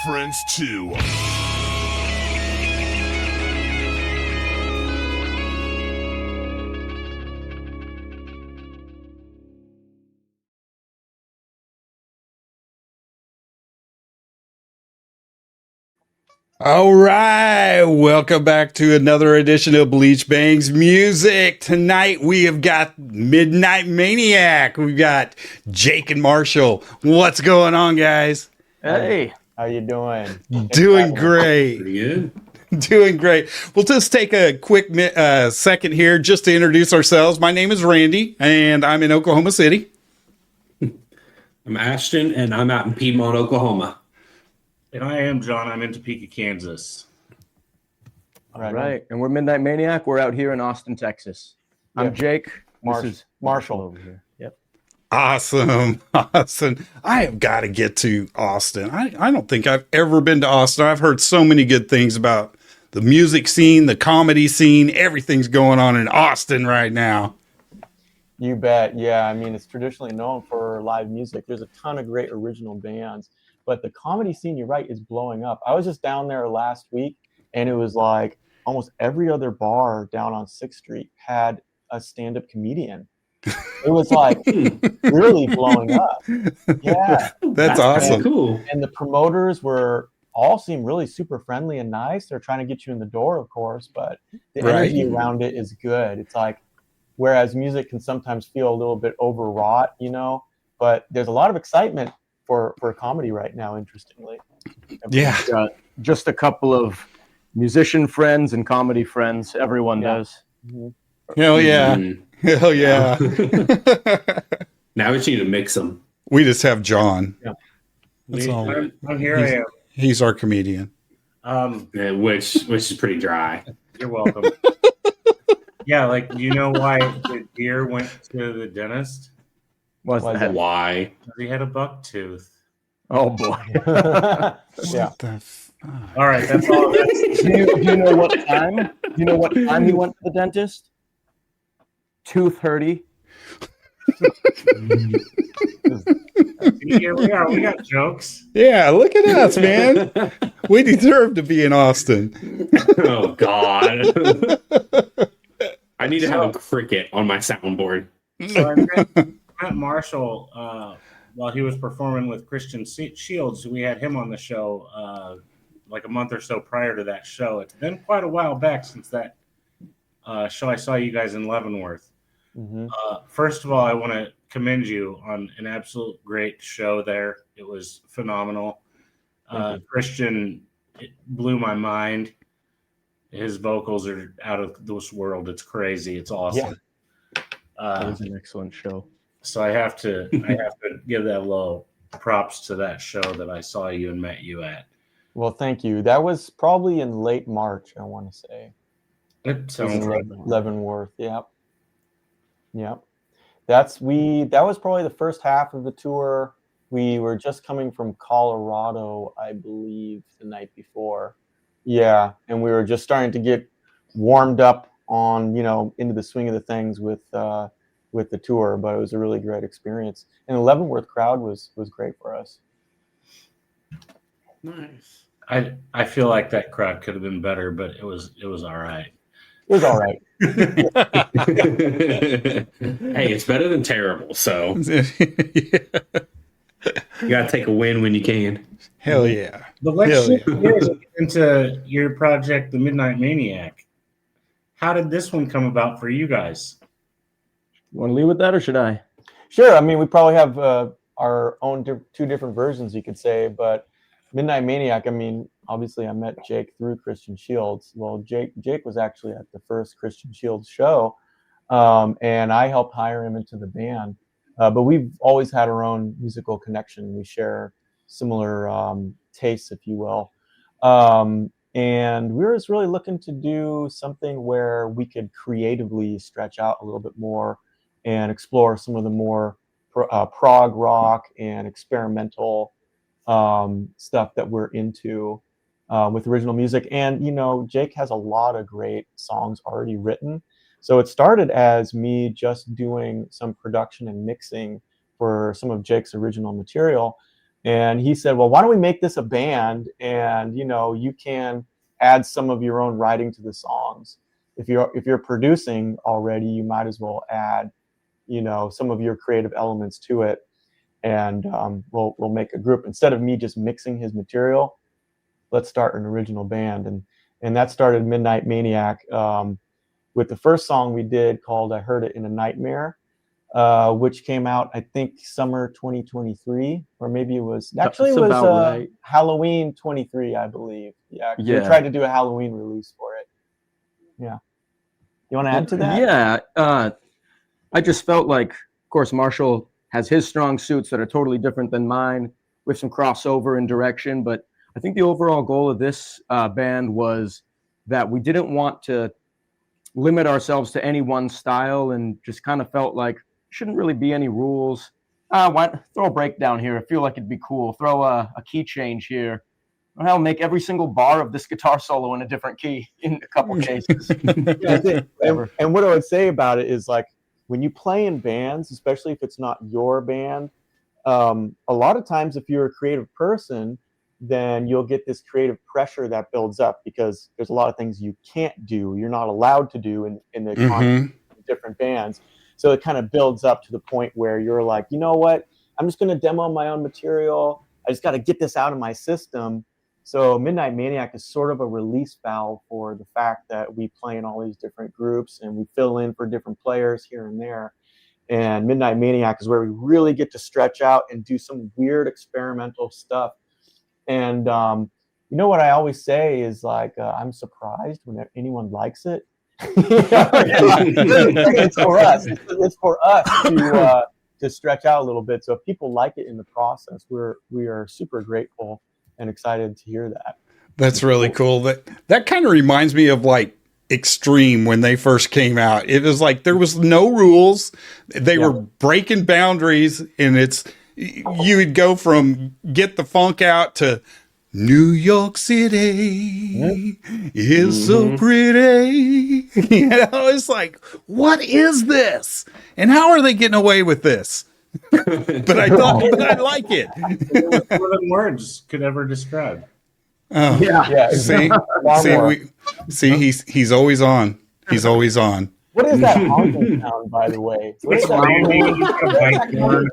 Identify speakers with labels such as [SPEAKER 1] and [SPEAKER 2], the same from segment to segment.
[SPEAKER 1] Friends 2.
[SPEAKER 2] All right, welcome back to another edition of Bleach Bangs Music. Tonight we have got Midnight Maniac. We've got Jake and Marshall. What's going on, guys?
[SPEAKER 3] Hey,
[SPEAKER 4] how you doing?
[SPEAKER 2] Doing great.
[SPEAKER 3] pretty good.
[SPEAKER 2] Doing great. We'll just take a quick second here just to introduce ourselves. My name is Randy, and I'm in Oklahoma City.
[SPEAKER 3] I'm Ashton, and I'm out in Piedmont, Oklahoma.
[SPEAKER 5] And I am John. I'm in Topeka, Kansas.
[SPEAKER 4] All
[SPEAKER 6] right. And we're Midnight Maniac. We're out here in Austin, Texas. I'm Jake. This is
[SPEAKER 4] Marshall
[SPEAKER 6] over here. Yep.
[SPEAKER 2] Awesome. I have got to get to Austin. I don't think I've ever been to Austin. I've heard so many good things about the music scene, the comedy scene. Everything's going on in Austin right now.
[SPEAKER 4] You bet. Yeah, I mean, it's traditionally known for live music. There's a ton of great original bands, but the comedy scene, you're right, is blowing up. I was just down there last week, and it was like almost every other bar down on 6th Street had a stand-up comedian. It was like really blowing up. Yeah.
[SPEAKER 2] That's awesome.
[SPEAKER 3] Cool.
[SPEAKER 4] And the promoters all seem really super friendly and nice. They're trying to get you in the door, of course, but the energy around it is good. It's like, whereas music can sometimes feel a little bit overwrought, but there's a lot of excitement for comedy right now, interestingly.
[SPEAKER 2] Yeah.
[SPEAKER 6] Just a couple of musician friends and comedy friends. Everyone does.
[SPEAKER 4] Mm-hmm.
[SPEAKER 2] Hell yeah. Hell yeah.
[SPEAKER 3] Now we just need to mix them.
[SPEAKER 2] We just have John.
[SPEAKER 4] Yeah.
[SPEAKER 2] That's all.
[SPEAKER 5] I'm here. I am.
[SPEAKER 2] He's our comedian.
[SPEAKER 3] Which is pretty dry.
[SPEAKER 5] You're welcome. Yeah, do you know why the deer went to the dentist?
[SPEAKER 6] What's
[SPEAKER 4] Why is
[SPEAKER 6] that?
[SPEAKER 4] that?
[SPEAKER 3] Why?
[SPEAKER 5] Because he had a buck tooth.
[SPEAKER 6] Oh boy.
[SPEAKER 4] Yeah.
[SPEAKER 2] What the fuck?
[SPEAKER 5] All right, that's all.
[SPEAKER 6] Do you know what time? Do you know what time he went to the dentist? 2:30.
[SPEAKER 5] Here we are. We got jokes.
[SPEAKER 2] Yeah, look at us, man. We deserve to be in Austin.
[SPEAKER 3] Oh, God. I need to have a cricket on my soundboard.
[SPEAKER 5] So I met Marshall while he was performing with Christian Shields. We had him on the show like a month or so prior to that show. It's been quite a while back since that show I saw you guys in Leavenworth.
[SPEAKER 4] Mm-hmm.
[SPEAKER 5] First of all, I want to commend you on an absolute great show there. It was phenomenal. Christian, it blew my mind. His vocals are out of this world. It's crazy. It's awesome.
[SPEAKER 6] It was an excellent show.
[SPEAKER 5] So I have to give that little props to that show that I saw you and met you at.
[SPEAKER 4] Well, thank you. That was probably in late March, I want to say.
[SPEAKER 5] It sounds right.
[SPEAKER 4] Leavenworth. Yep. That was probably the first half of the tour. We were just coming from Colorado, I believe, the night before. Yeah, and we were just starting to get warmed up on, into the swing of the things with the tour, but it was a really great experience. And the Leavenworth crowd was great for us.
[SPEAKER 3] Nice.
[SPEAKER 5] I feel like that crowd could have been better, but it was all right.
[SPEAKER 4] It was all right.
[SPEAKER 3] Hey, it's better than terrible, so
[SPEAKER 2] Yeah.
[SPEAKER 3] you got to take a win when you can.
[SPEAKER 2] Hell yeah.
[SPEAKER 5] But let's shift gears into your project, The Midnight Maniac. How did this one come about for you guys?
[SPEAKER 6] You want to leave with that, or should I?
[SPEAKER 4] Sure. I mean, we probably have our own two different versions, you could say, but Midnight Maniac, I mean, obviously I met Jake through Christian Shields. Well, Jake was actually at the first Christian Shields show, and I helped hire him into the band. But we've always had our own musical connection. We share similar tastes, if you will. And we were just really looking to do something where we could creatively stretch out a little bit more and explore some of the more prog rock and experimental stuff that we're into with original music. And, Jake has a lot of great songs already written. So it started as me just doing some production and mixing for some of Jake's original material. And he said, well, why don't we make this a band, and you can add some of your own writing to the songs. If you're producing already, you might as well add some of your creative elements to it, and we'll make a group instead of me just mixing his material. Let's start an original band, and that started Midnight Maniac, with the first song we did called "I Heard It in a Nightmare," which came out, I think, summer 2023, or maybe it was
[SPEAKER 6] right.
[SPEAKER 4] Halloween 23, I believe. Yeah, we
[SPEAKER 6] Yeah.
[SPEAKER 4] tried to do a Halloween release for it. Yeah. You want to add to that?
[SPEAKER 6] Yeah. I just felt like, of course, Marshall has his strong suits that are totally different than mine, with some crossover in direction. But I think the overall goal of this band was that we didn't want to limit ourselves to any one style, and just kind of felt like shouldn't really be any rules. Throw a breakdown here. I feel like it'd be cool. Throw a key change here. Or hell, make every single bar of this guitar solo in a different key in a couple cases.
[SPEAKER 4] And what I would say about it is, like, when you play in bands, especially if it's not your band, a lot of times if you're a creative person, then you'll get this creative pressure that builds up, because there's a lot of things you can't do, you're not allowed to do in the context of different bands. So it kind of builds up to the point where you're like, you know what, I'm just going to demo my own material. I just got to get this out of my system. So Midnight Maniac is sort of a release valve for the fact that we play in all these different groups and we fill in for different players here and there. And Midnight Maniac is where we really get to stretch out and do some weird experimental stuff. And what I always say is, like, I'm surprised when anyone likes it. It's for us. It's for us to stretch out a little bit. So if people like it in the process, we are super grateful and excited to hear that.
[SPEAKER 2] That's really cool. That kind of reminds me of like Extreme when they first came out. It was like there was no rules. They were breaking boundaries, and you would go from Get the Funk Out to New York City is so pretty. It's like, what is this? And how are they getting away with this? But I like it.
[SPEAKER 5] More than words could ever describe.
[SPEAKER 2] Oh,
[SPEAKER 4] Yeah.
[SPEAKER 2] He's always on. He's always on.
[SPEAKER 4] What is that honking sound, by the way? What's that?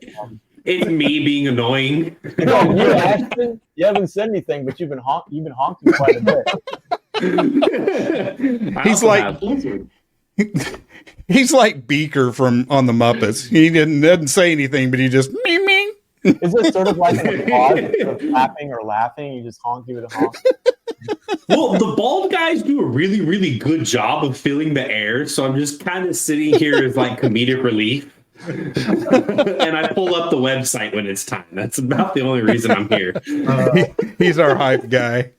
[SPEAKER 3] It's me being annoying.
[SPEAKER 4] You haven't said anything, but you've been honking quite a bit.
[SPEAKER 2] He's like Beaker from on the Muppets. He doesn't say anything, but he just meep meep.
[SPEAKER 4] Is it sort of like an applause of clapping or laughing? You just give it a honk.
[SPEAKER 3] Well, the bald guys do a really, really good job of filling the air, so I'm just kind of sitting here as like comedic relief. And I pull up the website when it's time. That's about the only reason I'm here.
[SPEAKER 2] He's our hype guy.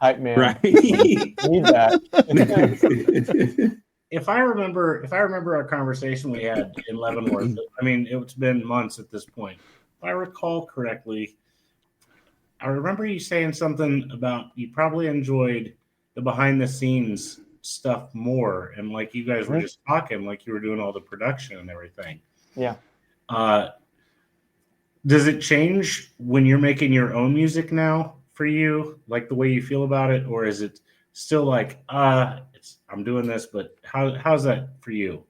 [SPEAKER 4] Hype man.
[SPEAKER 3] Right.
[SPEAKER 4] Need that.
[SPEAKER 5] If I remember our conversation we had in Leavenworth, I mean, it's been months at this point. If I recall correctly, I remember you saying something about you probably enjoyed the behind the scenes stuff more, and like you guys were just talking, like you were doing all the production and everything.
[SPEAKER 4] Yeah.
[SPEAKER 5] Does it change when you're making your own music now for you, like the way you feel about it, or is it still like, I'm doing this, but how's that for you?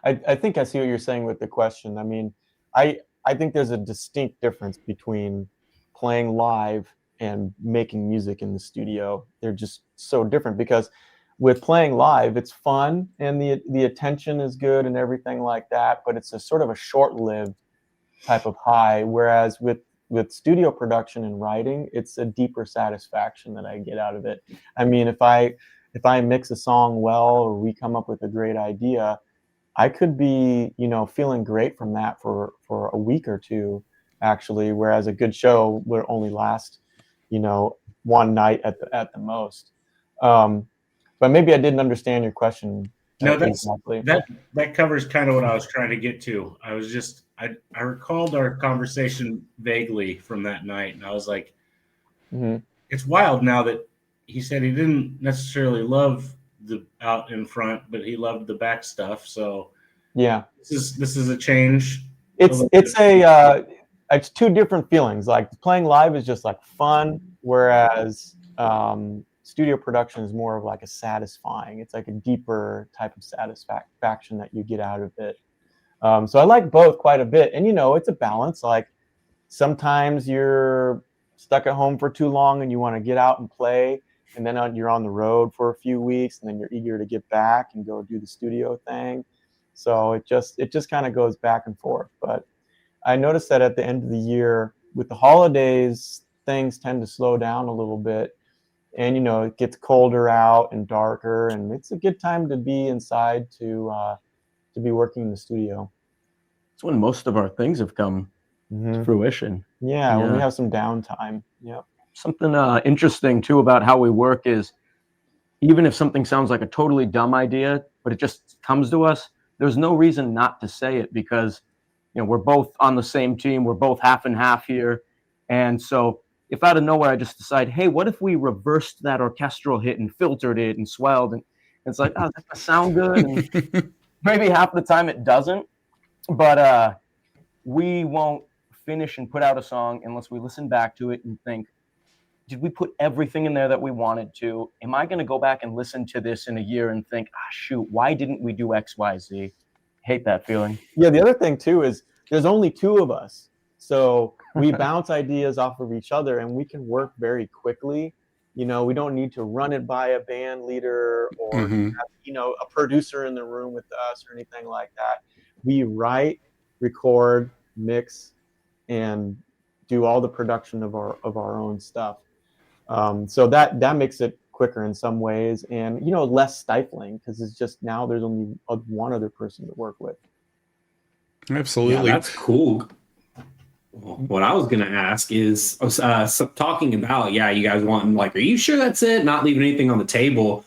[SPEAKER 4] I think I see what you're saying with the question. I mean, I think there's a distinct difference between playing live and making music in the studio. They're just so different, because with playing live, it's fun and the attention is good and everything like that, but it's a sort of a short-lived type of high. Whereas with studio production and writing, it's a deeper satisfaction that I get out of it. I mean, if I mix a song well, or we come up with a great idea, I could be, feeling great from that for a week or two, actually. Whereas a good show would only last, one night at the most. But maybe I didn't understand your question.
[SPEAKER 5] No,
[SPEAKER 4] exactly.
[SPEAKER 5] That covers kind of what I was trying to get to. I was just I recalled our conversation vaguely from that night, and I was like, It's wild now that he said he didn't necessarily love the out in front, but he loved the back stuff. So
[SPEAKER 4] yeah,
[SPEAKER 5] this is a change.
[SPEAKER 4] I it's two different feelings. Like playing live is just like fun, whereas studio production is more of like a satisfying. It's like a deeper type of satisfaction that you get out of it. So I like both quite a bit, and it's a balance. Like sometimes you're stuck at home for too long and you want to get out and play, and then you're on the road for a few weeks, and then you're eager to get back and go do the studio thing. So it just kind of goes back and forth. But I noticed that at the end of the year, with the holidays, things tend to slow down a little bit, and it gets colder out and darker, and it's a good time to be inside to be working in the studio.
[SPEAKER 6] It's when most of our things have come to fruition.
[SPEAKER 4] Yeah, when we have some downtime. Yeah.
[SPEAKER 6] Something interesting too about how we work is, even if something sounds like a totally dumb idea, but it just comes to us, there's no reason not to say it, because we're both on the same team. We're both half and half here. And so if out of nowhere I just decide, hey, what if we reversed that orchestral hit and filtered it and swelled? And it's like, oh, that sound good. And maybe half the time it doesn't. But we won't finish and put out a song unless we listen back to it and think, did we put everything in there that we wanted to? Am I going to go back and listen to this in a year and think, shoot, why didn't we do X, Y, Z? Hate that feeling.
[SPEAKER 4] Yeah, the other thing too is there's only two of us. So we bounce ideas off of each other, and we can work very quickly. We don't need to run it by a band leader or have, a producer in the room with us or anything like that. We write, record, mix, and do all the production of our own stuff. So that makes it quicker in some ways, and less stifling, because it's just now there's only one other person to work with.
[SPEAKER 2] Absolutely.
[SPEAKER 3] Yeah, that's cool. What I was going to ask is, talking about, you guys wanting, like, are you sure that's it? Not leaving anything on the table.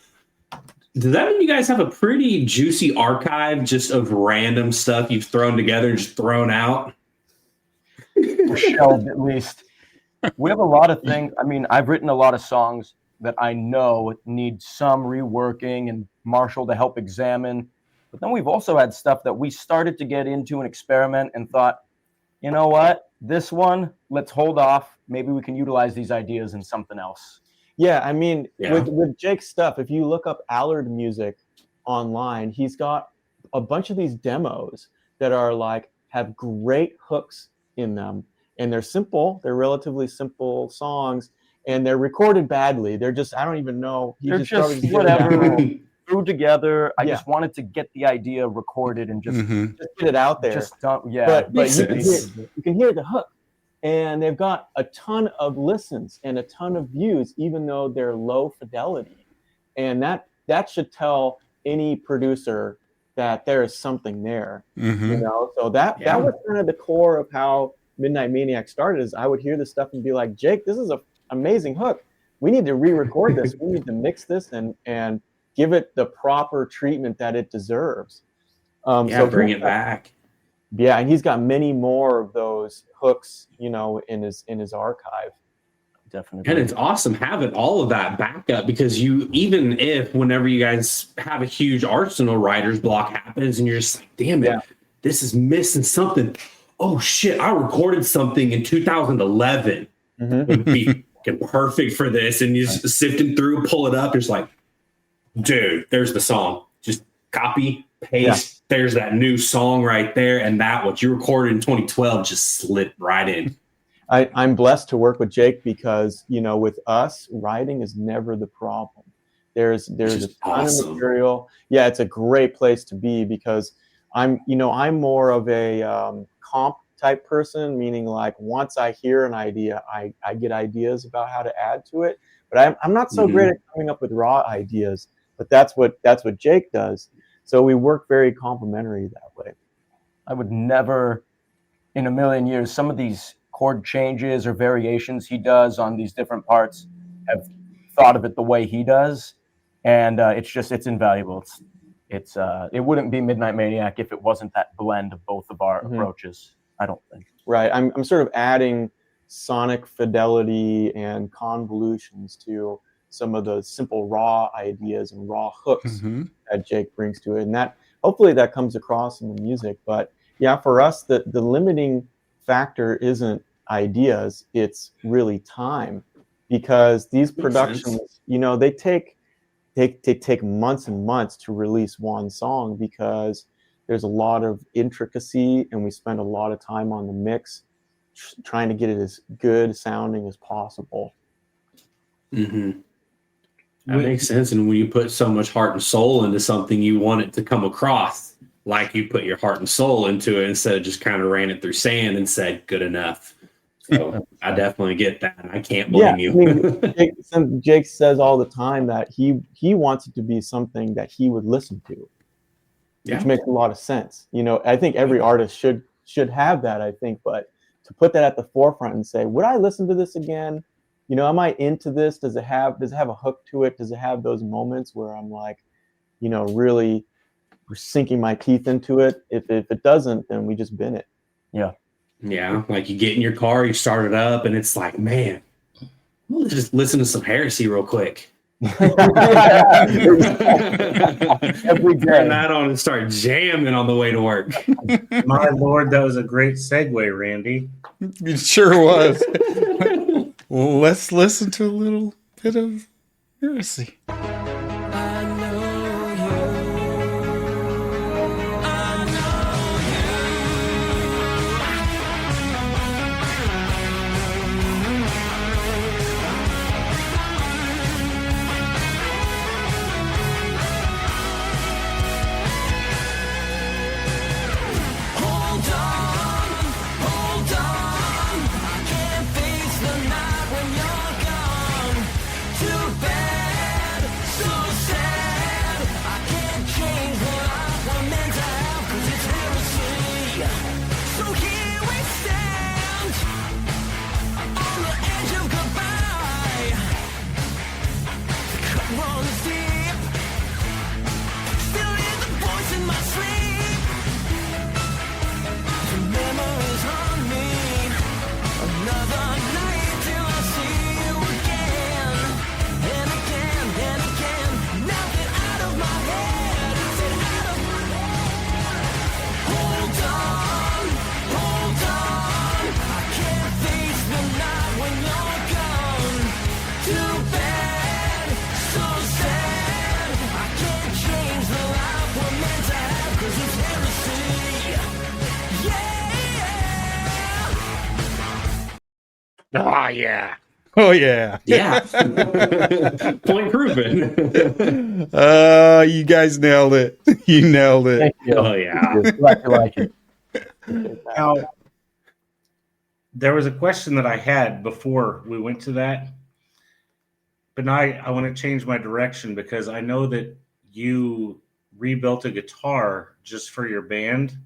[SPEAKER 3] Does that mean you guys have a pretty juicy archive just of random stuff you've thrown together and just thrown out?
[SPEAKER 6] Shelved, at least. We have a lot of things. I mean, I've written a lot of songs that I know need some reworking and Marshall to help examine. But then we've also had stuff that we started to get into and experiment and thought, you know what, this one, let's hold off. Maybe we can utilize these ideas in something else.
[SPEAKER 4] Yeah, I mean, with Jake's stuff, if you look up Allard music online, he's got a bunch of these demos that are like, have great hooks in them. And they're simple. They're relatively simple songs, and they're recorded badly. They're just, I don't even know.
[SPEAKER 6] They're just whatever. Threw together. I just wanted to get the idea recorded and just
[SPEAKER 4] get it out there.
[SPEAKER 6] Just don't, yeah.
[SPEAKER 4] But you can hear the hook, and they've got a ton of listens and a ton of views, even though they're low fidelity. And that should tell any producer that there is something there. So that was kind of the core of how Midnight Maniac started. Is I would hear this stuff and be like, Jake, this is an amazing hook. We need to re-record this. We need to mix this and give it the proper treatment that it deserves.
[SPEAKER 3] So bring it back.
[SPEAKER 4] Yeah, and he's got many more of those hooks, in his archive.
[SPEAKER 6] Definitely.
[SPEAKER 3] And it's awesome having all of that backup, because even if whenever you guys have a huge arsenal, writer's block happens and you're just like, damn it, this is missing something. Oh shit, I recorded something in 2011. Would be perfect for this. And you're just sifting through, pull it up. You're just like, dude, there's the song. Just copy, paste. There's that new song right there. And that what you recorded in 2012 just slipped right in.
[SPEAKER 4] I'm blessed to work with Jake because, with us, writing is never the problem. There's a ton of material. Yeah, it's a great place to be because I'm more of a comp type person, meaning like once I hear an idea, I get ideas about how to add to it. But I'm not so great at coming up with raw ideas. But that's what Jake does. So we work very complementary that way.
[SPEAKER 6] I would never, in a million years, some of these chord changes or variations he does on these different parts, have thought of it the way he does, and it's invaluable. It wouldn't be Midnight Maniac if it wasn't that blend of both of our approaches. I don't think.
[SPEAKER 4] Right. I'm sort of adding sonic fidelity and convolutions to some of the simple raw ideas and raw hooks that Jake brings to it, and that hopefully that comes across in the music. But yeah, for us, the limiting factor isn't ideas, it's really time, because these productions, you know, they take months and months to release one song, because there's a lot of intricacy and we spend a lot of time on the mix trying to get it as good sounding as possible.
[SPEAKER 3] Mm-hmm. That makes sense. And when you put so much heart and soul into something, you want it to come across like you put your heart and soul into it, instead of just kind of ran it through sand and said good enough. So I definitely get that. I can't blame you.
[SPEAKER 4] I mean, Jake says all the time that he wants it to be something that he would listen to, which makes a lot of sense. You know, I think every artist should have that, I think, but to put that at the forefront and say, would I listen to this again? You know, am I into this? Does it have a hook to it? Does it have those moments where I'm like, you know, really sinking my teeth into it? If it doesn't, then we just bin it.
[SPEAKER 6] Yeah.
[SPEAKER 3] Yeah. Like you get in your car, you start it up, and it's like, man, let's just listen to some Heresy real quick.
[SPEAKER 6] Every day.
[SPEAKER 3] Turn that on and start jamming on the way to work.
[SPEAKER 5] My Lord, that was a great segue, Randy.
[SPEAKER 2] It sure was. Well, let's listen to a little bit of Heresy. Oh yeah. Oh yeah.
[SPEAKER 3] Yeah. Point proven.
[SPEAKER 2] You guys nailed it. You nailed it.
[SPEAKER 6] Thank you.
[SPEAKER 3] Oh yeah.
[SPEAKER 6] Glad you like it.
[SPEAKER 5] Now, there was a question that I had before we went to that, but now I want to change my direction, because I know that you rebuilt a guitar just for your band,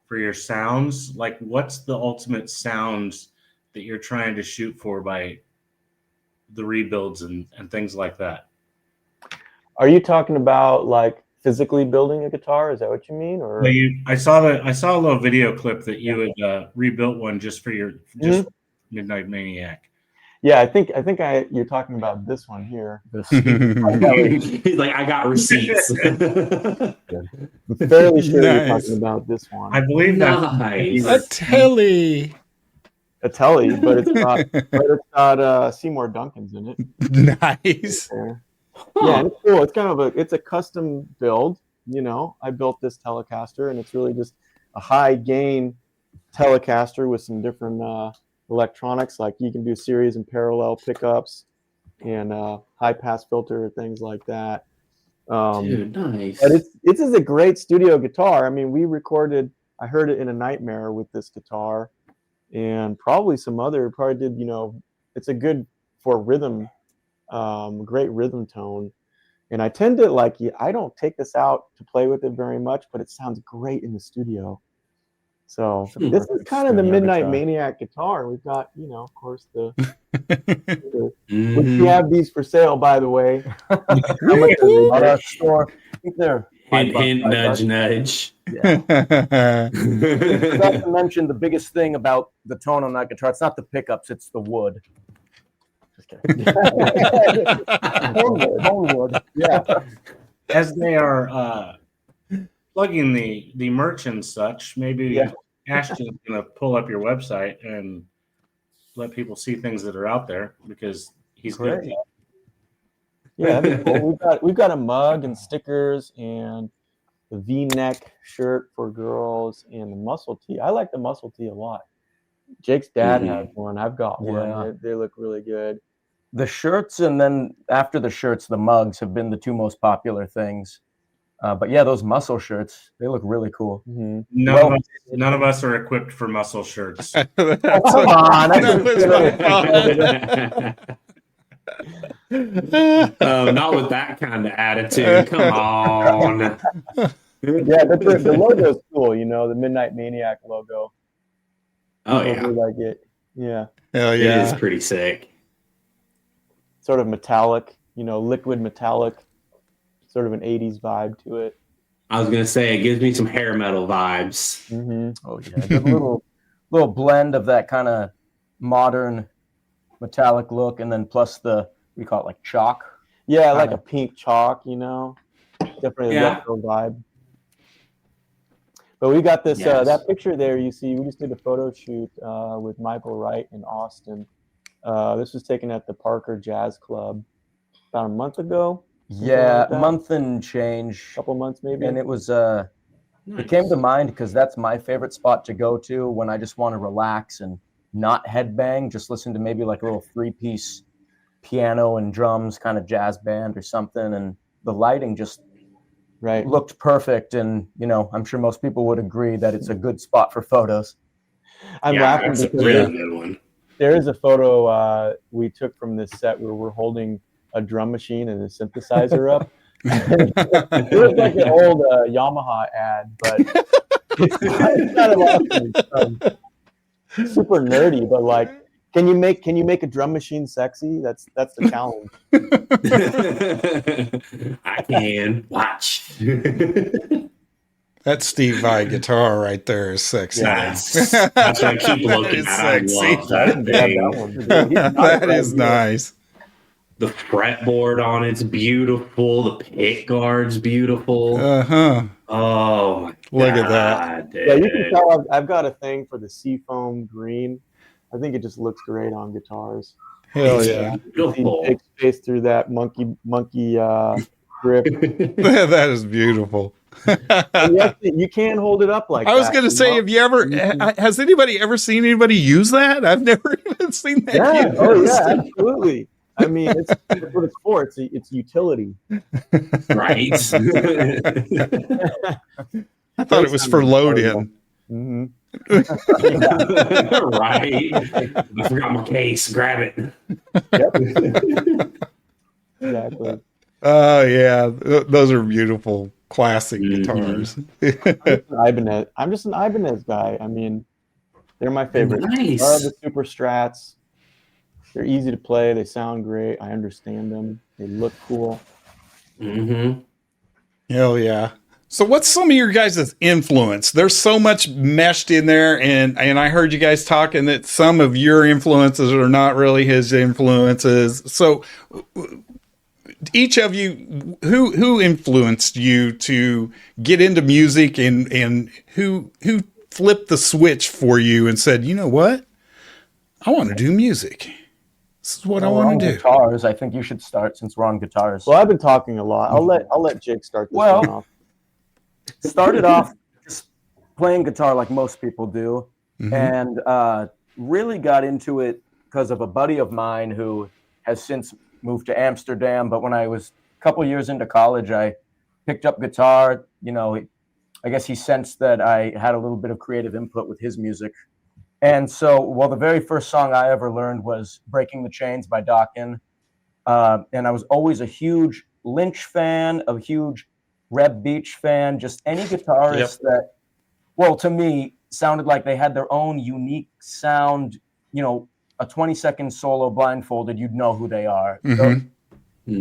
[SPEAKER 5] for your sounds. Like, what's the ultimate sounds that you're trying to shoot for by the rebuilds and things like that?
[SPEAKER 4] Are you talking about like physically building a guitar? Is that what you mean? Or
[SPEAKER 5] I saw a little video clip that you had rebuilt one just for your Midnight Maniac.
[SPEAKER 4] Yeah, I think you're talking about this one here.
[SPEAKER 3] He's like, I got receipts.
[SPEAKER 4] I'm fairly sure you're talking about this one.
[SPEAKER 5] I believe that.
[SPEAKER 3] Nice.
[SPEAKER 2] A telly.
[SPEAKER 4] A telly, but it's got Seymour Duncan's in it.
[SPEAKER 2] Nice.
[SPEAKER 4] Yeah, and it's cool. It's kind of it's a custom build. You know, I built this Telecaster, and it's really just a high gain Telecaster with some different electronics. Like you can do series and parallel pickups and high pass filter, things like that.
[SPEAKER 3] Dude, nice.
[SPEAKER 4] But it's a great studio guitar. I mean, I heard it in a Nightmare with this guitar, and probably did, you know, it's a good for rhythm, great rhythm tone. And I tend to I don't take this out to play with it very much, but it sounds great in the studio. So this is kind of the Midnight Maniac guitar. We've got, you know, of course, which we have these for sale, by the way.
[SPEAKER 6] How much are they? Store. I think they're
[SPEAKER 3] Hint, nudge, nudge.
[SPEAKER 6] Yeah. Not to mention the biggest thing about the tone on that guitar, it's not the pickups, it's the wood. Just kidding. Bone wood. Yeah.
[SPEAKER 5] As they are plugging the merch and such, maybe Ashton's going to pull up your website and let people see things that are out there because he's good at
[SPEAKER 6] Great.
[SPEAKER 5] that.
[SPEAKER 4] Yeah, that'd be cool. We've got a mug and stickers and the V-neck shirt for girls and the muscle tee. I like the muscle tee a lot. Jake's dad has one. I've got
[SPEAKER 6] Yeah.
[SPEAKER 4] one. They look really good.
[SPEAKER 6] The shirts, and then after the shirts, the mugs have been the two most popular things. But yeah, those muscle shirts, they look really cool.
[SPEAKER 4] Mm-hmm.
[SPEAKER 5] None of us are equipped for muscle shirts.
[SPEAKER 6] Come on,
[SPEAKER 2] That was my fault.
[SPEAKER 3] Not with that kind of attitude. Come on.
[SPEAKER 4] Yeah, the logo's cool. You know, the Midnight Maniac logo.
[SPEAKER 3] Oh,
[SPEAKER 4] I
[SPEAKER 3] yeah.
[SPEAKER 4] really like it. Yeah,
[SPEAKER 2] Hell
[SPEAKER 3] It is
[SPEAKER 2] yeah.
[SPEAKER 3] pretty sick.
[SPEAKER 4] sort of metallic. You know, liquid metallic. Sort of an '80s vibe to it.
[SPEAKER 3] I was going to say, it gives me some hair metal vibes.
[SPEAKER 4] Mm-hmm.
[SPEAKER 6] Oh yeah, good little blend of that kind of modern metallic look, and then plus we call it like chalk.
[SPEAKER 4] Yeah, like
[SPEAKER 6] Kinda.
[SPEAKER 4] a pink chalk. You know, definitely a
[SPEAKER 3] Yeah.
[SPEAKER 4] retro vibe. But we got this
[SPEAKER 3] Yes.
[SPEAKER 4] that picture there. You see, we just did a photo shoot with Michael Wright in Austin. This was taken at the Parker Jazz Club about a month ago.
[SPEAKER 6] Yeah,
[SPEAKER 4] like that.
[SPEAKER 6] month and change,
[SPEAKER 4] Couple months maybe.
[SPEAKER 6] and it was it came to mind because that's my favorite spot to go to when I just want to relax and not headbang, just listen to maybe like a little 3-piece piano and drums kind of jazz band or something, and the lighting just
[SPEAKER 4] Right.
[SPEAKER 6] looked perfect. And I'm sure most people would agree that it's a good spot for photos.
[SPEAKER 4] I'm
[SPEAKER 3] Yeah,
[SPEAKER 4] laughing
[SPEAKER 3] that's a
[SPEAKER 4] because
[SPEAKER 3] really good one.
[SPEAKER 4] there is a photo we took from this set where we're holding a drum machine and a synthesizer up. It looks like an old Yamaha ad, but it's kind of awesome. Super nerdy, but like, can you make a drum machine sexy? That's the challenge.
[SPEAKER 3] I can. Watch.
[SPEAKER 2] That Steve Vai guitar right there is sexy.
[SPEAKER 3] That's what I keep looking
[SPEAKER 2] It's
[SPEAKER 3] at. I
[SPEAKER 2] sexy.
[SPEAKER 3] love that
[SPEAKER 4] Yeah,
[SPEAKER 3] thing.
[SPEAKER 4] that one.
[SPEAKER 2] That is nice.
[SPEAKER 3] The fretboard on it's beautiful. The pick guard's beautiful.
[SPEAKER 2] Uh-huh.
[SPEAKER 3] Oh my
[SPEAKER 2] Look at that.
[SPEAKER 3] God, dude.
[SPEAKER 4] Yeah, you can tell I've got a thing for the seafoam green. I think it just looks great on guitars.
[SPEAKER 2] Hell
[SPEAKER 3] It's
[SPEAKER 2] yeah.
[SPEAKER 3] beautiful.
[SPEAKER 4] Big space through that monkey grip.
[SPEAKER 2] That is beautiful.
[SPEAKER 4] And you can't hold it up like
[SPEAKER 2] I was
[SPEAKER 4] that.
[SPEAKER 2] going to say, have you ever, has anybody ever seen anybody use that? I've never even seen that.
[SPEAKER 4] Yeah.
[SPEAKER 2] used.
[SPEAKER 4] Oh yeah, absolutely. I mean, it's what it's for. It's utility.
[SPEAKER 3] Right.
[SPEAKER 2] I thought it was for load in.
[SPEAKER 4] Mm-hmm.
[SPEAKER 3] Right. I forgot my case. Grab it.
[SPEAKER 4] Exactly.
[SPEAKER 2] Oh, yeah. Those are beautiful classic
[SPEAKER 3] Mhm.
[SPEAKER 2] guitars.
[SPEAKER 4] I'm just an Ibanez guy. I mean, they're my favorite.
[SPEAKER 3] Nice.
[SPEAKER 4] Love the Super Strats. They're easy to play. They sound great. I understand them. They look cool.
[SPEAKER 3] Mm-hmm.
[SPEAKER 2] Hell yeah. So what's some of your guys' influence? There's so much meshed in there, and I heard you guys talking that some of your influences are not really his influences. So each of you, who influenced you to get into music, and who flipped the switch for you and said, you know what? I want to do music. This is what I want to do.
[SPEAKER 6] Guitars, I think you should start since we're on guitars.
[SPEAKER 4] Well, I've been talking a lot. I'll let Jake start this
[SPEAKER 6] Well,
[SPEAKER 4] one off.
[SPEAKER 6] Started off just playing guitar like most people do,
[SPEAKER 2] Mhm.
[SPEAKER 6] and really got into it because of a buddy of mine who has since moved to Amsterdam. But when I was a couple years into college, I picked up guitar. I guess he sensed that I had a little bit of creative input with his music. And so, the very first song I ever learned was Breaking the Chains by Dokken. And I was always a huge Lynch fan, a huge Reb Beach fan, just any guitarist that, to me, sounded like they had their own unique sound. A 20-second solo blindfolded, you'd know who they are.
[SPEAKER 2] Mhm.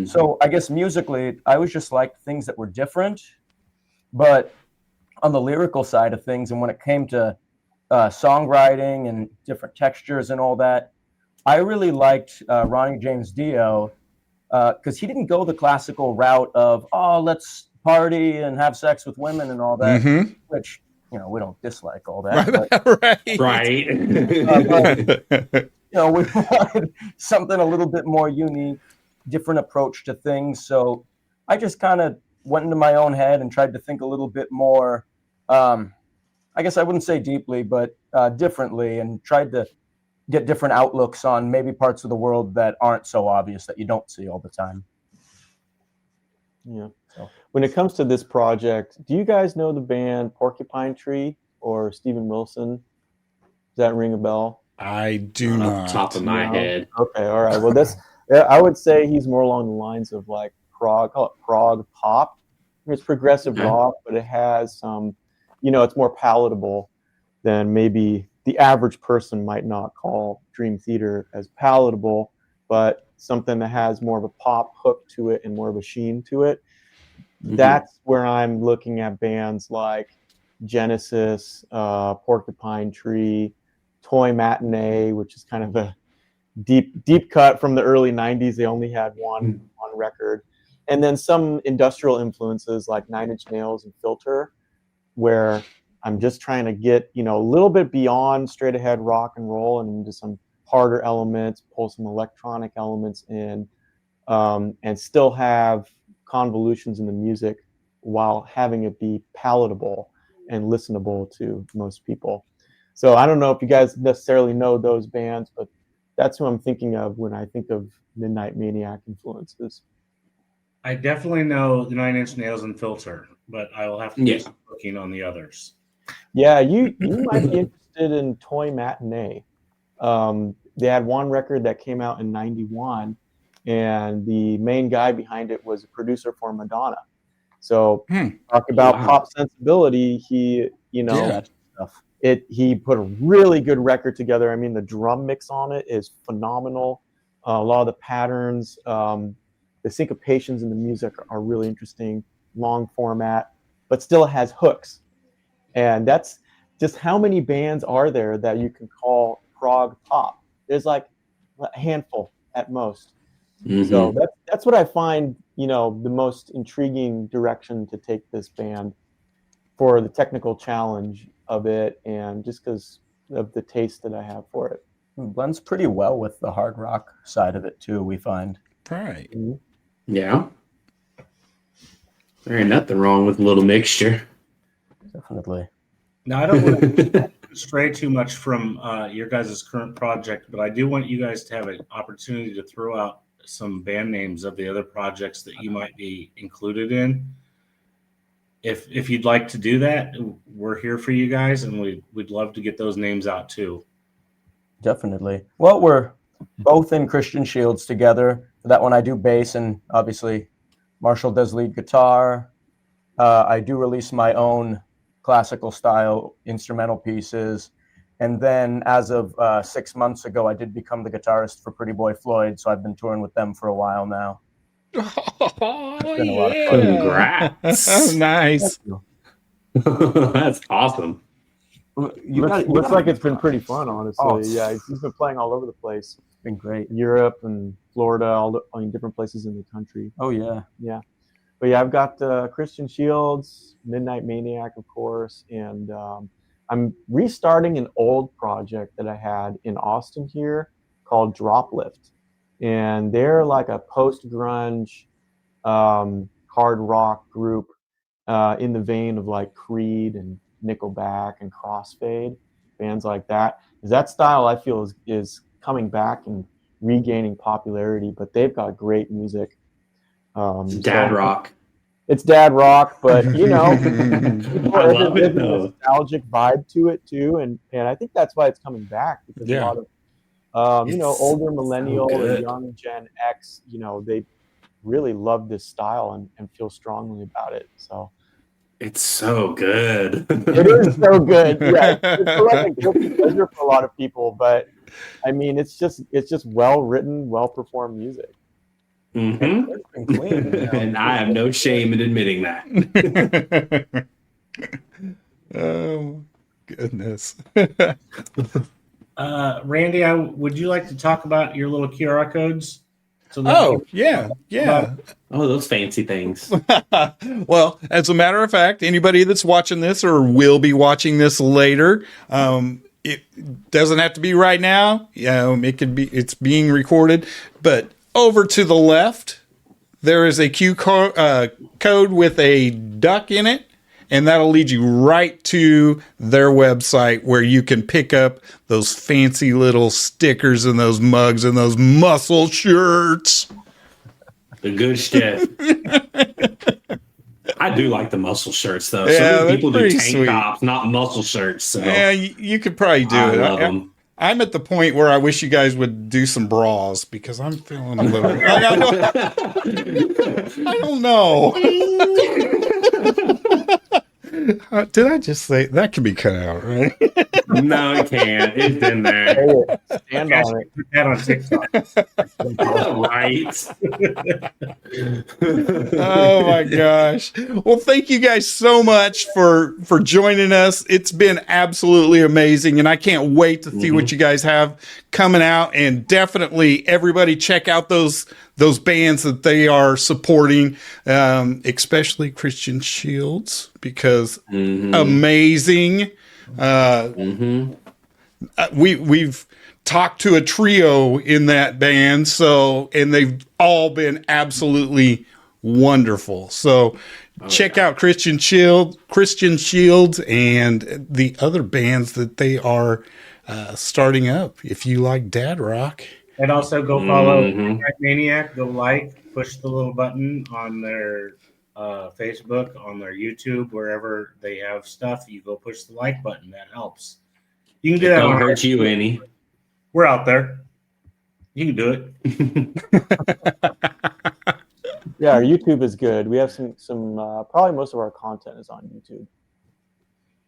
[SPEAKER 6] So I guess musically, I was just like things that were different. But on the lyrical side of things, and when it came to songwriting and different textures and all that, I really liked Ronnie James Dio because he didn't go the classical route of, let's party and have sex with women and all that,
[SPEAKER 2] Mhm.
[SPEAKER 6] which we don't dislike all that.
[SPEAKER 2] Right.
[SPEAKER 3] Right.
[SPEAKER 6] We wanted something a little bit more unique, different approach to things. So I just kind of went into my own head and tried to think a little bit more, I guess I wouldn't say deeply, but differently, and tried to get different outlooks on maybe parts of the world that aren't so obvious, that you don't see all the time.
[SPEAKER 4] Yeah. So when it comes to this project, do you guys know the band Porcupine Tree or Steven Wilson? Does that ring a bell?
[SPEAKER 2] I do
[SPEAKER 3] Not off
[SPEAKER 2] not.
[SPEAKER 3] the top of my head.
[SPEAKER 4] Okay, all right. Well, I would say he's more along the lines of like call it prog pop. It's progressive
[SPEAKER 3] Okay.
[SPEAKER 4] rock, but it has some, it's more palatable than maybe the average person might not call Dream Theater as palatable, but something that has more of a pop hook to it and more of a sheen to it.
[SPEAKER 3] Mhm.
[SPEAKER 4] That's where I'm looking at bands like Genesis, Porcupine Tree, Toy Matinee, which is kind of a deep cut from the early 90s. They only had one record. And then some industrial influences like Nine Inch Nails and Filter, where I'm just trying to get, a little bit beyond straight ahead rock and roll and into some harder elements, pull some electronic elements in, and still have convolutions in the music while having it be palatable and listenable to most people. So I don't know if you guys necessarily know those bands, but that's who I'm thinking of when I think of Midnight Maniac influences.
[SPEAKER 5] I definitely know the Nine Inch Nails and Filter, but I will have to do some looking on the others.
[SPEAKER 4] Yeah, you might be interested in Toy Matinee. They had one record that came out in '91, and the main guy behind it was a producer for Madonna. So talk about pop sensibility. He, he put a really good record together. I mean, the drum mix on it is phenomenal. A lot of the patterns, the syncopations in the music are really interesting, long format, but still has hooks. And that's just how many bands are there that you can call prog pop? There's like a handful at most. Mm-hmm. So that's what I find, the most intriguing direction to take this band for the technical challenge of it, and just because of the taste that I have for it.
[SPEAKER 6] It blends pretty well with the hard rock side of it too, we find.
[SPEAKER 2] Right.
[SPEAKER 4] Mm-hmm.
[SPEAKER 3] Yeah. There ain't nothing wrong with a little mixture.
[SPEAKER 6] Definitely.
[SPEAKER 5] Now, I don't want to stray too much from your guys' current project, but I do want you guys to have an opportunity to throw out some band names of the other projects that you might be included in. If you'd like to do that, we're here for you guys, and we'd love to get those names out too.
[SPEAKER 6] Definitely. Well, we're both in Christian Shields together. For that one, I do bass, and obviously Marshall does lead guitar. I do release my own classical style instrumental pieces. And then as of 6 months ago, I did become the guitarist for Pretty Boy Floyd. So I've been touring with them for a while now.
[SPEAKER 2] Oh,
[SPEAKER 6] it's been a lot of fun.
[SPEAKER 3] Congrats.
[SPEAKER 2] Nice.
[SPEAKER 3] That's awesome.
[SPEAKER 4] Looks like it's been pretty fun, honestly. Yeah, he's been playing all over the place.
[SPEAKER 6] It's been great.
[SPEAKER 4] Europe and Florida, different places in the country.
[SPEAKER 6] Oh, yeah.
[SPEAKER 4] Yeah. But yeah, I've got Christian Shields, Midnight Maniac, of course, and I'm restarting an old project that I had in Austin here called Droplift. And they're like a post-grunge hard rock group in the vein of like Creed and Nickelback and Crossfade, bands like that. Because that style, I feel, is coming back and regaining popularity, but they've got great music.
[SPEAKER 3] Dad rock.
[SPEAKER 4] It's dad rock, but
[SPEAKER 3] I love it,
[SPEAKER 4] there's a nostalgic vibe to it too, and I think that's why it's coming back, because a lot of older millennial and young Gen X, they really love this style and feel strongly about it. So
[SPEAKER 3] it's so good.
[SPEAKER 4] It is so good. Yeah, it's like a guilty pleasure for a lot of people, but I mean, it's just well written, well performed music.
[SPEAKER 3] Mm-hmm.
[SPEAKER 6] It's been clean,
[SPEAKER 3] and I have no shame in admitting that.
[SPEAKER 2] Oh, goodness.
[SPEAKER 5] Randy, would you like to talk about your little QR codes? So let me
[SPEAKER 2] Oh, yeah, yeah.
[SPEAKER 3] Oh, those fancy things.
[SPEAKER 2] Well, as a matter of fact, anybody that's watching this or will be watching this later, it doesn't have to be right now. It could be. It's being recorded, but over to the left, there is a code with a duck in it, and that'll lead you right to their website where you can pick up those fancy little stickers and those mugs and those muscle shirts.
[SPEAKER 3] The good shit. I do like the muscle shirts, though.
[SPEAKER 2] Yeah,
[SPEAKER 3] So many
[SPEAKER 2] they're
[SPEAKER 3] people do
[SPEAKER 2] pretty
[SPEAKER 3] tank
[SPEAKER 2] sweet.
[SPEAKER 3] tops, not muscle shirts. So
[SPEAKER 2] Yeah, you could probably do
[SPEAKER 3] I
[SPEAKER 2] it.
[SPEAKER 3] love them.
[SPEAKER 2] I'm at the point where I wish you guys would do some bras because I'm feeling a little. I don't know. Did I just say that could be cut out, right?
[SPEAKER 3] No, it can't. It's in there.
[SPEAKER 4] Stand on it.
[SPEAKER 5] put that on TikTok.
[SPEAKER 3] Right.
[SPEAKER 2] Oh my gosh. Well, thank you guys so much for joining us. It's been absolutely amazing, and I can't wait to see what you guys have coming out. And definitely everybody check out those bands that they are supporting, especially Christian Shields, because amazing. We've talked to a trio in that band, and they've all been absolutely wonderful. So check out Christian Shields and the other bands that they are starting up if you like dad rock.
[SPEAKER 5] And also go follow Maniac. Go push the little button on their Facebook, on their YouTube, wherever they have stuff. You go push the like button. That helps. You can do that.
[SPEAKER 3] Don't hurt you any.
[SPEAKER 5] We're out there. You can do it.
[SPEAKER 4] Yeah, our YouTube is good. We have some probably most of our content is on YouTube.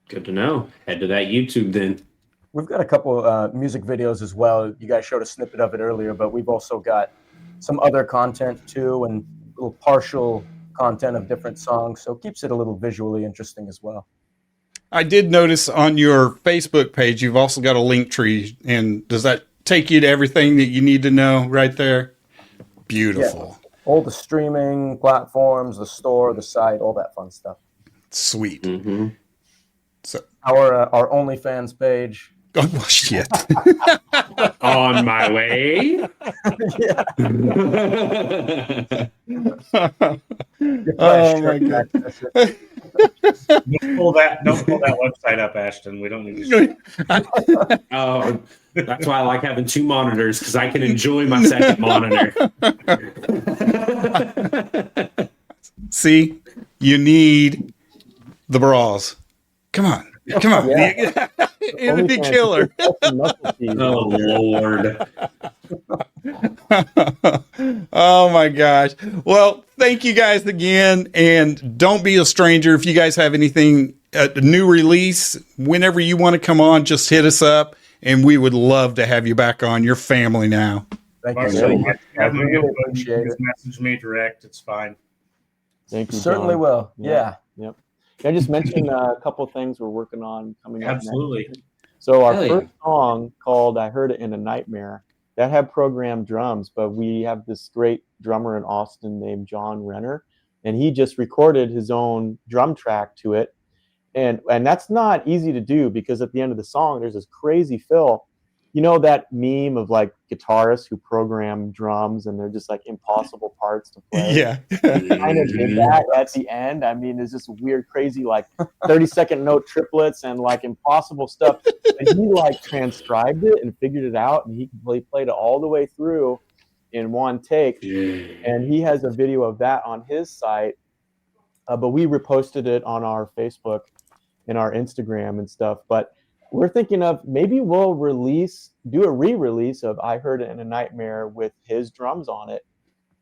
[SPEAKER 3] Good to know. Head to that YouTube then.
[SPEAKER 6] We've got a couple music videos as well. You guys showed a snippet of it earlier, but we've also got some other content too, and little partial content of different songs. So it keeps it a little visually interesting as well.
[SPEAKER 2] I did notice on your Facebook page, you've also got a link tree. And does that take you to everything that you need to know right there? Beautiful.
[SPEAKER 6] Yeah. All the streaming platforms, the store, the site, all that fun stuff.
[SPEAKER 2] Sweet. So,
[SPEAKER 6] Our OnlyFans page.
[SPEAKER 2] oh, well, shit.
[SPEAKER 3] On my way.
[SPEAKER 2] Oh, my God.
[SPEAKER 5] Don't pull that website up, Ashton. We don't need to.
[SPEAKER 3] Oh, that's why I like having two monitors, because I can enjoy my second monitor.
[SPEAKER 2] See, you need the bras. Come on.
[SPEAKER 4] Yeah.
[SPEAKER 2] It'd be killer.
[SPEAKER 3] Oh, Lord.
[SPEAKER 2] Oh my gosh. Well, thank you guys again. And don't be a stranger. If you guys have anything, a new release, whenever you want to come on, just hit us up and we would love to have you back on. Your family now.
[SPEAKER 6] Thank you
[SPEAKER 5] Marshall,
[SPEAKER 6] so
[SPEAKER 5] you
[SPEAKER 6] much.
[SPEAKER 5] have my
[SPEAKER 6] Really
[SPEAKER 5] info. You
[SPEAKER 6] appreciate
[SPEAKER 5] can
[SPEAKER 6] it.
[SPEAKER 5] just message me direct. It's fine.
[SPEAKER 4] Thank you.
[SPEAKER 6] Certainly
[SPEAKER 4] John.
[SPEAKER 6] will. Yeah.
[SPEAKER 4] Yep. Can I just mention a couple things we're working on coming up next?
[SPEAKER 5] Absolutely.
[SPEAKER 4] So our
[SPEAKER 3] Hell yeah.
[SPEAKER 4] first song called "I Heard It in a Nightmare" that had programmed drums, but we have this great drummer in Austin named John Renner, and he just recorded his own drum track to it, and that's not easy to do because at the end of the song there's this crazy fill. You know that meme of like guitarists who program drums and they're just like impossible parts to play?
[SPEAKER 2] Yeah.
[SPEAKER 4] Kind of did that at the end. I mean, there's this weird, crazy, like 30-second note triplets and like impossible stuff. And he like transcribed it and figured it out, and he played it all the way through in one take. And he has a video of that on his site, but we reposted it on our Facebook and our Instagram and stuff. But we're thinking of maybe we'll do a re-release of "I Heard It in a Nightmare" with his drums on it.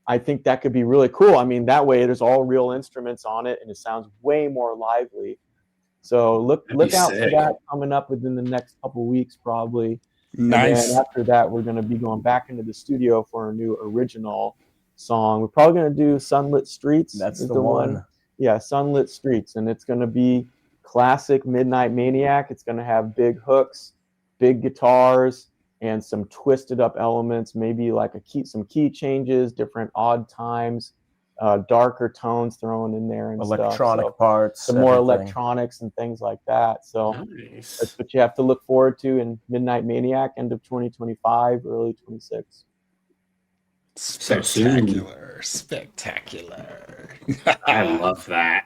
[SPEAKER 4] I think that could be really cool. I mean, that way there's all real instruments on it and it sounds way more lively. So look out for that coming up within the next couple weeks, probably.
[SPEAKER 2] Nice.
[SPEAKER 4] And then after that, we're going to be going back into the studio for a new original song. We're probably going to do "Sunlit Streets."
[SPEAKER 6] That's
[SPEAKER 4] is
[SPEAKER 6] the one.
[SPEAKER 4] Yeah, "Sunlit Streets." And it's going to be classic Midnight Maniac. It's going to have big hooks, big guitars, and some twisted up elements, maybe like some key changes, different odd times, darker tones thrown in there, and
[SPEAKER 6] Electronic
[SPEAKER 4] stuff. So
[SPEAKER 6] parts,
[SPEAKER 4] some more
[SPEAKER 6] everything.
[SPEAKER 4] electronics and things like that. So
[SPEAKER 3] Nice.
[SPEAKER 4] that's what you have to look forward to in Midnight Maniac, end of 2025, early 26.
[SPEAKER 2] Spectacular. Spectacular.
[SPEAKER 3] I love that.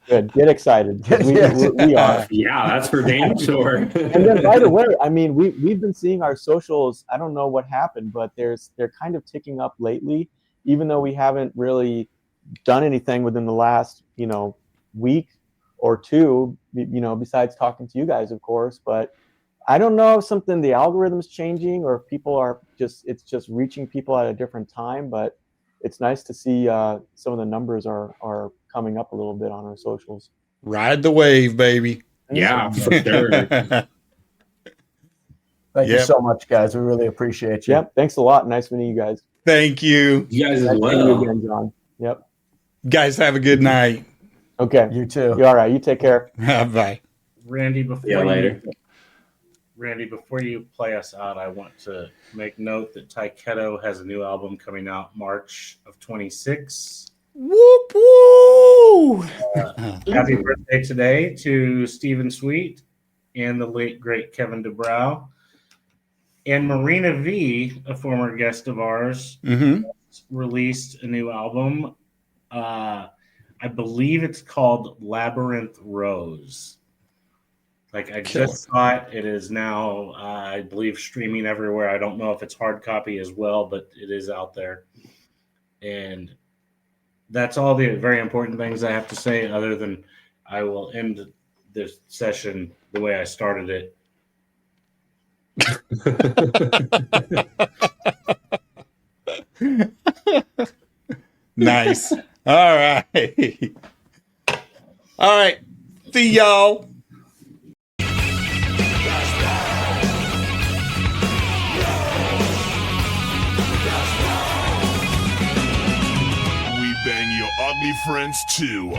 [SPEAKER 4] Good. Get excited. 'Cause we are.
[SPEAKER 3] Yeah, that's for damn sure.
[SPEAKER 4] And then right away, I mean, we've been seeing our socials. I don't know what happened, but they're kind of ticking up lately, even though we haven't really done anything within the last, week or two, besides talking to you guys, of course. But I don't know if the algorithm's changing, or if people are it's just reaching people at a different time. But it's nice to see some of the numbers are coming up a little bit on our socials.
[SPEAKER 2] Ride the wave, baby.
[SPEAKER 3] Yeah, for sure.
[SPEAKER 6] Thank you so much, guys. We really appreciate you.
[SPEAKER 4] Yep. Thanks a lot. Nice meeting you guys.
[SPEAKER 2] Thank you.
[SPEAKER 3] You guys as
[SPEAKER 4] Nice meeting you
[SPEAKER 3] well.
[SPEAKER 4] again, John. Yep.
[SPEAKER 2] Guys, have a good night.
[SPEAKER 4] Okay.
[SPEAKER 6] You too.
[SPEAKER 4] You're all right. You take care.
[SPEAKER 2] Bye.
[SPEAKER 5] Randy,
[SPEAKER 3] See you later.
[SPEAKER 5] Before you play us out, I want to make note that Taiketo has a new album coming out March of 26.
[SPEAKER 2] Whoop woo!
[SPEAKER 5] Happy birthday today to Stephen Sweet and the late great Kevin DeBrow. And Marina V, a former guest of ours, released a new album. I believe it's called Labyrinth Rose. I just saw it. It is now, I believe, streaming everywhere. I don't know if it's hard copy as well, but it is out there. And that's all the very important things I have to say, other than I will end this session the way I started it.
[SPEAKER 2] Nice. All right. All right. See y'all.
[SPEAKER 1] We bang your ugly friends too.